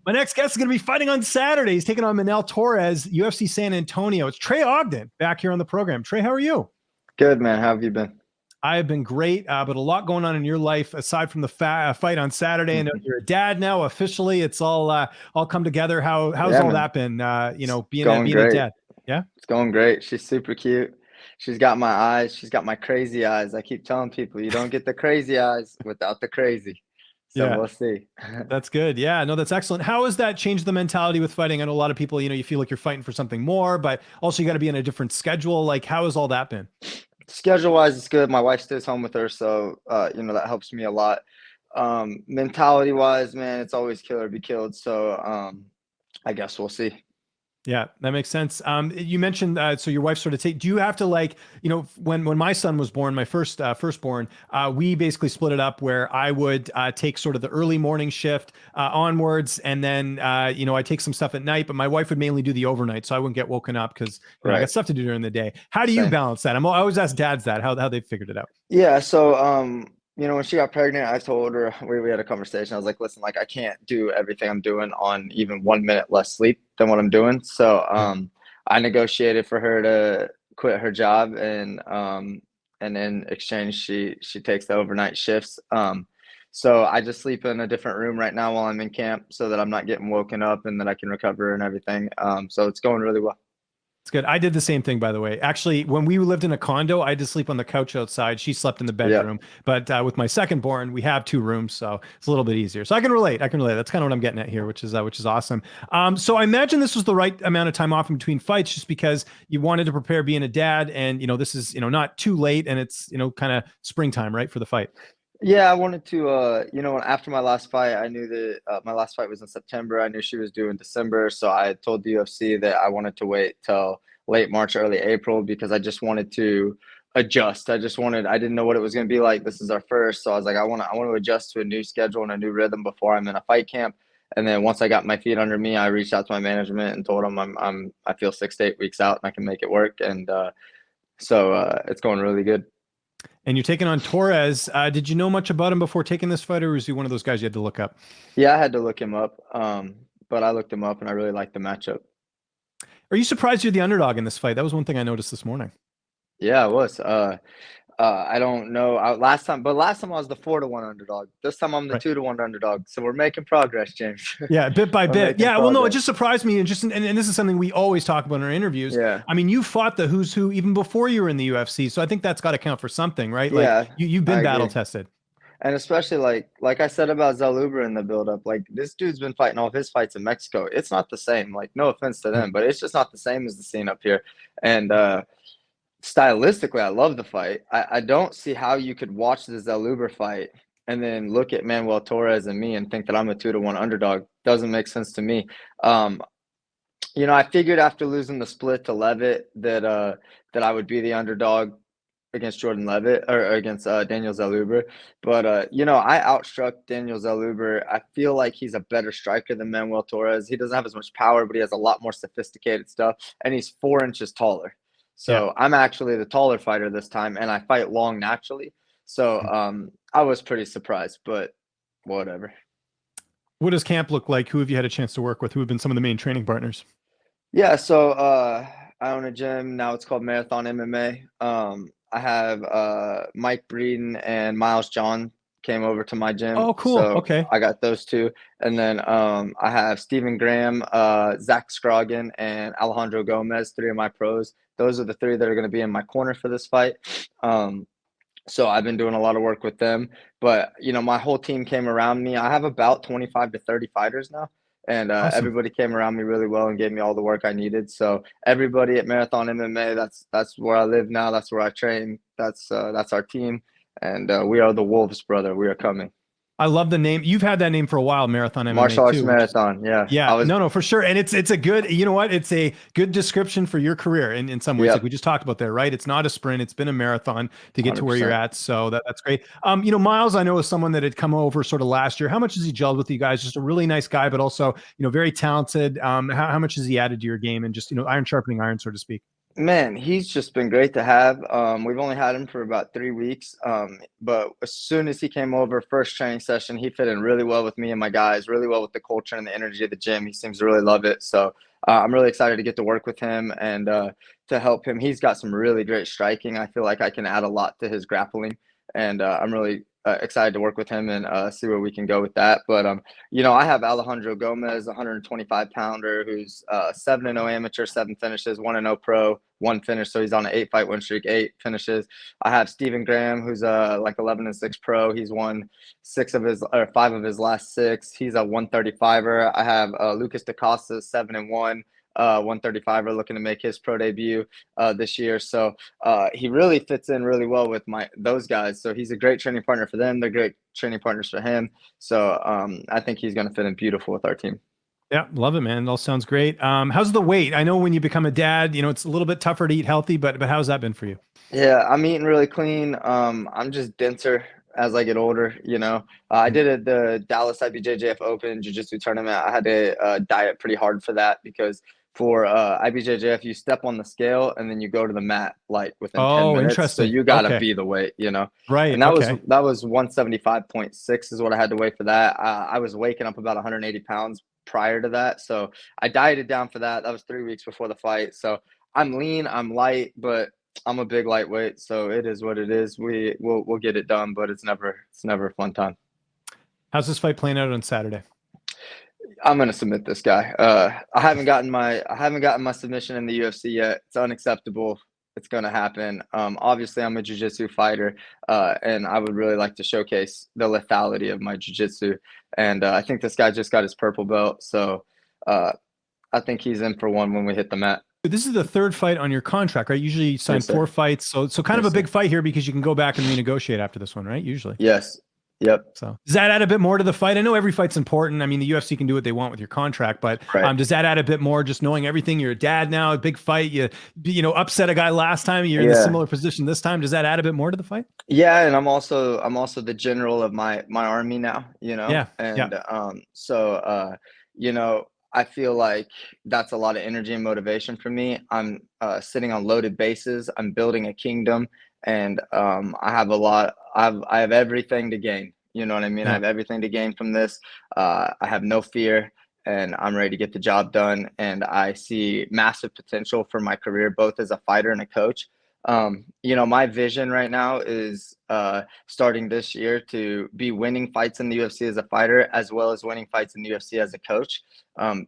My next guest is going to be fighting on Saturday. He's taking on Manuel Torres, UFC San Antonio. It's Trey Ogden back here on the program. Trey, how are you? Good, man. How have you been? I have been great, but a lot going on in your life aside from the fight on Saturday. I know you're a dad now officially. It's all come together. How's Yeah, all man. that been? It's Being going a great. dad. Yeah. It's going great. She's super cute. She's got my eyes. She's got my crazy eyes. I keep telling people you don't get the crazy eyes without the crazy. So Yeah. we'll see. That's good. Yeah, no, that's excellent. How has that changed the mentality with fighting? I know a lot of people, you feel like you're fighting for something more, but also you got to be in a different schedule. Like, how has all that been? Schedule wise, it's good. My wife stays home with her, so that helps me a lot. Mentality wise, man, it's always kill or be killed. So I guess we'll see. Yeah, that makes sense. You mentioned so your wife sort of do you have to when my son was born, my firstborn, we basically split it up where I would take sort of the early morning shift onwards, and then I take some stuff at night, but my wife would mainly do the overnight, so I wouldn't get woken up because I got stuff to do during the day. How do you Same. balance that? I always ask dads that how they figured it out. Yeah, so when she got pregnant, I told her we had a conversation. I was like, listen, like I can't do everything I'm doing on even 1 minute less sleep than what I'm doing. So Yeah. I negotiated for her to quit her job and in exchange she takes the overnight shifts. So I just sleep in a different room right now while I'm in camp so that I'm not getting woken up and that I can recover and everything. So it's going really well. It's good. I did the same thing, by the way. Actually, when we lived in a condo, I had to sleep on the couch outside. She slept in the Yeah. bedroom. But with my second born, we have two rooms, so it's a little bit easier. So I can relate. That's kind of what I'm getting at here, which is awesome. So I imagine this was the right amount of time off in between fights, just because you wanted to prepare being a dad, and this is not too late, and it's kind of springtime, right, for the fight. Yeah, I wanted to, after my last fight, I knew that my last fight was in September. I knew she was due in December. So I told the UFC that I wanted to wait till late March, early April because I just wanted to adjust. I didn't know what it was going to be like. This is our first. So I was like, I want to adjust to a new schedule and a new rhythm before I'm in a fight camp. And then once I got my feet under me, I reached out to my management and told them I feel 6 to 8 weeks out and I can make it work. And so it's going really good. And you're taking on Torres. Did you know much about him before taking this fight, or was he one of those guys you had to look up? Yeah, I had to look him up, but I looked him up and I really liked the matchup. Are you surprised you're the underdog in this fight? That was one thing I noticed this morning. Yeah, it was. I don't know. Last time I was the 4-1 underdog. This time I'm the Right. 2-1 underdog. So we're making progress, James. Yeah, bit by We're bit. making Yeah, well, no, it progress. just surprised me, and this is something we always talk about in our interviews. Yeah, I mean, you fought the who's who even before you were in the UFC, so I think that's got to count for something, right? Like yeah, you've I been battle agree. tested. And especially like I said about Zaluber in the build-up, like this dude's been fighting all of his fights in Mexico. It's not the same. Like, no offense to Yeah. them, but it's just not the same as the scene up here. And stylistically, I love the fight. I don't see how you could watch the Zaluber fight and then look at Manuel Torres and me and think that I'm a 2-1 underdog. Doesn't make sense to me. I figured after losing the split to Levitt that I would be the underdog against Jordan Levitt or against Daniel Zaluber. But I outstruck Daniel Zaluber. I feel like he's a better striker than Manuel Torres. He doesn't have as much power, but he has a lot more sophisticated stuff, and he's 4 inches taller. Yeah. So I'm actually the taller fighter this time, and I fight long naturally. So I was pretty surprised, but whatever. What does camp look like? Who have you had a chance to work with? Who have been some of the main training partners? Yeah, so I own a gym now. It's called Marathon MMA. I have Mike Breeden and Miles John came over to my gym, Oh, cool. so Okay. I got those two. And then I have Stephen Graham, Zach Scroggin, and Alejandro Gomez, 3 of my pros. Those are the 3 that are going to be in my corner for this fight. So I've been doing a lot of work with them. But my whole team came around me. I have about 25 to 30 fighters now. And Awesome. everybody came around me really well and gave me all the work I needed. So everybody at Marathon MMA, that's where I live now. That's where I train. That's our team, and we are the Wolves, brother. We are coming. I love the name. You've had that name for a while, Marathon MMA Martial Arts too, which is Marathon. Yeah, I yeah, was. no, for sure. And it's a good, you know what? It's a good description for your career in some ways, like Yep, we just talked about there, right? It's not a sprint, it's been a marathon to get to where you're 100%. at. So that's great. Miles, I know is someone that had come over sort of last year. How much has he gelled with you guys? Just a really nice guy, but also, very talented. How much has he added to your game and just, iron sharpening iron, so to speak? Man, he's just been great to have. We've only had him for about 3 weeks. But as soon as he came over, first training session, he fit in really well with me and my guys, really well with the culture and the energy of the gym. He seems to really love it. So I'm really excited to get to work with him and to help him. He's got some really great striking. I feel like I can add a lot to his grappling, and I'm really excited to work with him and see where we can go with that. But I have Alejandro Gomez, 125 pounder, who's 7-0 amateur, 7 finishes, 1-0 pro, 1 finish. So he's on an 8 fight win streak, 8 finishes. I have Stephen Graham, who's like 11-6 pro. He's won 5 of his last 6. He's a 135er. I have Lucas DaCosta, 7-1. 135er, looking to make his pro debut this year. So he really fits in really well with those guys. So he's a great training partner for them. They're great training partners for him. So I think he's going to fit in beautiful with our team. Yeah, love it, man. It all sounds great. How's the weight? I know when you become a dad, it's a little bit tougher to eat healthy, but how's that been for you? Yeah, I'm eating really clean. I'm just denser as I get older. I did the Dallas IBJJF Open Jiu-Jitsu tournament. I had to diet pretty hard for that because for IBJJF, you step on the scale and then you go to the mat like within 10 Oh, minutes. So interesting. you gotta Okay. be the weight. Right. And Okay. that was 175.6 is what I had to weigh for that. I was waking up about 180 pounds prior to that. So I dieted down for that. That was 3 weeks before the fight. So I'm lean, I'm light, but I'm a big lightweight, so it is what it is. We'll get it done, but it's never a fun time. How's this fight playing out on Saturday? I'm gonna submit this guy. I haven't gotten my submission in the UFC yet. It's unacceptable. It's gonna happen. Obviously, I'm a jiu-jitsu fighter, and I would really like to showcase the lethality of my jiu-jitsu. And I think this guy just got his purple belt, so I think he's in for one when we hit the mat. This is the third fight on your contract, right? Usually you sign Yes, sir. 4 fights. So kind of Yes, a big sir. fight here because you can go back and renegotiate after this one, right? Usually. Yes. Yep. So does that add a bit more to the fight? I know every fight's important. I mean, the UFC can do what they want with your contract, but Right. does that add a bit more just knowing everything? You're a dad now, a big fight. You upset a guy last time. You're in a similar position this time. Does that add a bit more to the fight? Yeah, and I'm also the general of my army now, Yeah. and I feel like that's a lot of energy and motivation for me. I'm sitting on loaded bases. I'm building a kingdom, and I have everything to gain. You know what I mean? I Yeah. have everything to gain from this. I have no fear, and I'm ready to get the job done. And I see massive potential for my career, both as a fighter and a coach. My vision right now is starting this year to be winning fights in the UFC as a fighter, as well as winning fights in the UFC as a coach.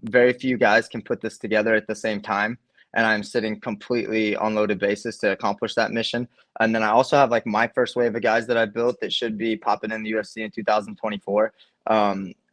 Very few guys can put this together at the same time. And I'm sitting completely on loaded basis to accomplish that mission. And then I also have like my first wave of guys that I built that should be popping in the UFC in 2024.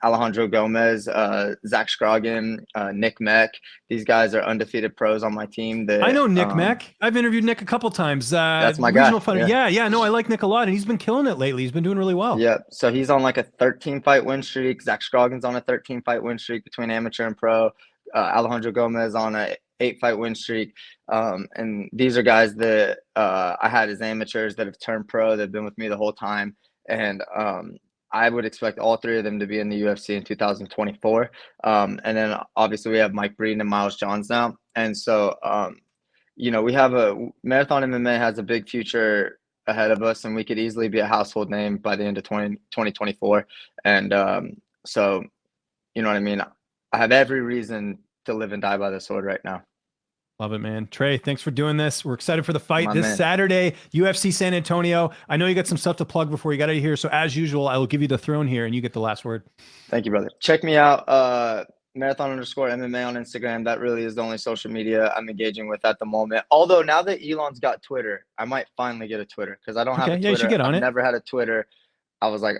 Alejandro Gomez, Zach Scroggin, Nick Meck. These guys are undefeated pros on my team. I know Nick Meck. I've interviewed Nick a couple times. That's my regional guy. fighter. Yeah. No, I like Nick a lot, and he's been killing it lately. He's been doing really well. Yeah. So he's on like a 13 fight win streak. Zach Scroggin's on a 13 fight win streak between amateur and pro. Alejandro Gomez on a 8 fight win streak. And these are guys that I had as amateurs that have turned pro. They've been with me the whole time. And I would expect all 3 of them to be in the UFC in 2024. And then obviously we have Mike Breeden and Miles Johns now. And so, we have Marathon MMA has a big future ahead of us, and we could easily be a household name by the end of 2024. And so, you know what I mean? I have every reason to live and die by the sword right now. Love it, man. Trey, thanks for doing this. We're excited for the fight this Man. Saturday, UFC San Antonio. I know you got some stuff to plug before you got out of here. So as usual, I will give you the throne here and you get the last word. Thank you, brother. Check me out, marathon_MMA on Instagram. That really is the only social media I'm engaging with at the moment. Although now that Elon's got Twitter, I might finally get a Twitter because I don't have a Twitter. Yeah, you should get on I've it. never had a Twitter. I was like,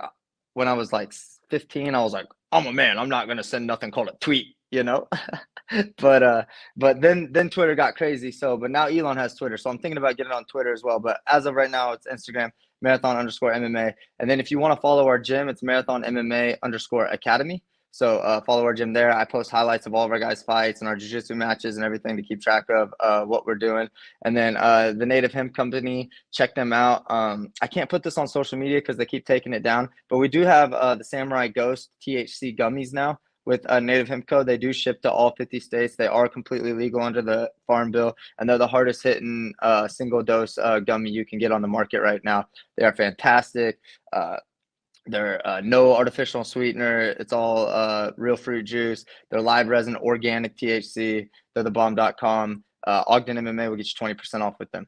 when I was like 15, I was like, I'm a man. I'm not going to send nothing called a tweet, but then Twitter got crazy. But now Elon has Twitter. So I'm thinking about getting on Twitter as well. But as of right now, it's Instagram, marathon_MMA. And then if you want to follow our gym, it's marathon MMA_academy. So follow our gym there. I post highlights of all of our guys' fights and our jiu-jitsu matches and everything to keep track of what we're doing. And then the Native Hemp Company, check them out. I can't put this on social media because they keep taking it down. But we do have the Samurai Ghost THC gummies now. with Native Hemp Co. They do ship to all 50 states. They are completely legal under the Farm Bill, and they're the hardest hitting single dose gummy you can get on the market right now. They are fantastic. They're no artificial sweetener. It's all real fruit juice. They're live resin, organic THC. They're thebomb.com. Ogden MMA will get you 20% off with them.